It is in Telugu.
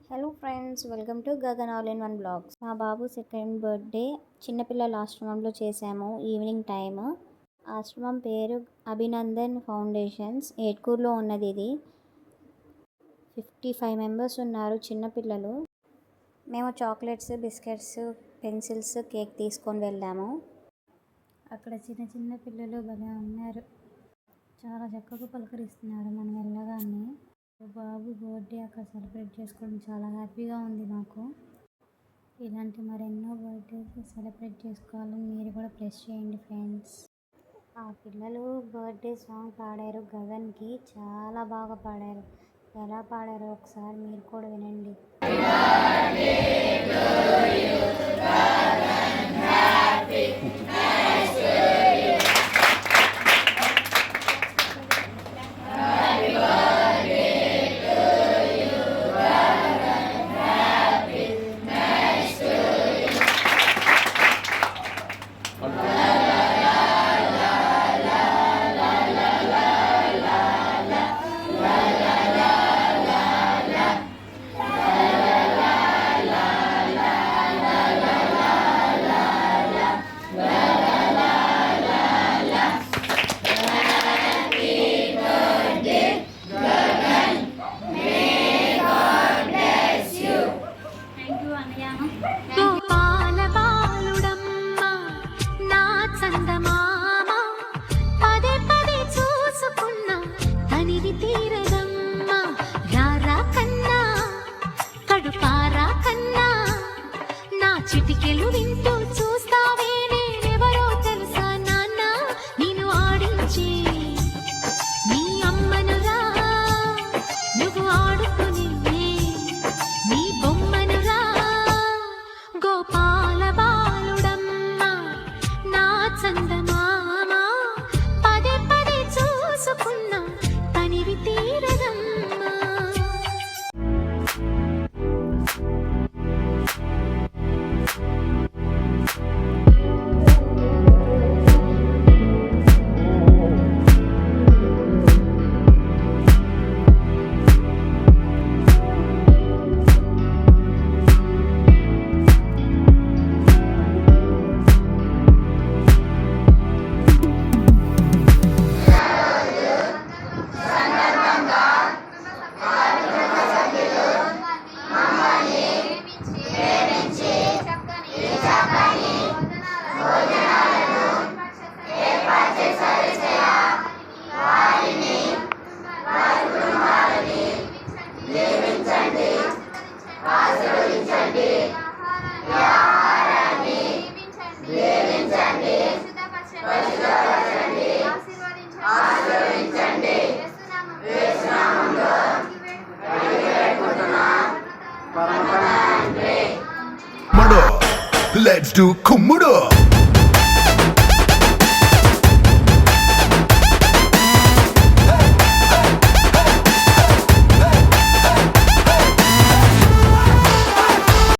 Hello friends, welcome to Gagan all in one blogs. మా బాబు సెకండ్ బర్త్డే చిన్నపిల్లల ఆశ్రమంలో చేశాము. Evening time. ఆశ్రమం పేరు అభినందన్ ఫౌండేషన్స్. ఏట్కూర్లో ఉన్నది. ఇది 55 మెంబర్స్ ఉన్నారు చిన్నపిల్లలు. మేము చాక్లెట్స్, బిస్కెట్స్, పెన్సిల్స్, కేక్ తీసుకొని వెళ్ళాము. అక్కడ చిన్న చిన్న పిల్లలు భలే ఉన్నారు. చాలా చక్కగా పలకరిస్తున్నారు మనం వెళ్ళగానే. బాబు బర్త్డే అక్కడ సెలబ్రేట్ చేసుకోవడం చాలా హ్యాపీగా ఉంది నాకు. ఇలాంటి మరెన్నో బర్త్డేస్ సెలబ్రేట్ చేసుకోవాలని మీరు కూడా ప్రెస్ చేయండి ఫ్రెండ్స్. ఆ పిల్లలు బర్త్డే సాంగ్ పాడారు. గగన్కి చాలా బాగా పాడారు. ఎలా పాడారో ఒకసారి మీరు కూడా వినండి. చిటికెలు వింటూ చూస్తావే నేనెవరో తెలుసా నాన్న, నేను ఆడించి నీ అమ్మనురా, నువ్వు ఆడుకునే నీ బొమ్మనురా. గోపాల బాలుడమ్మ నా చందమామ, పదే పదే చూసుకున్నా తనివి తీరదమ్మా. Let's do Kumudo.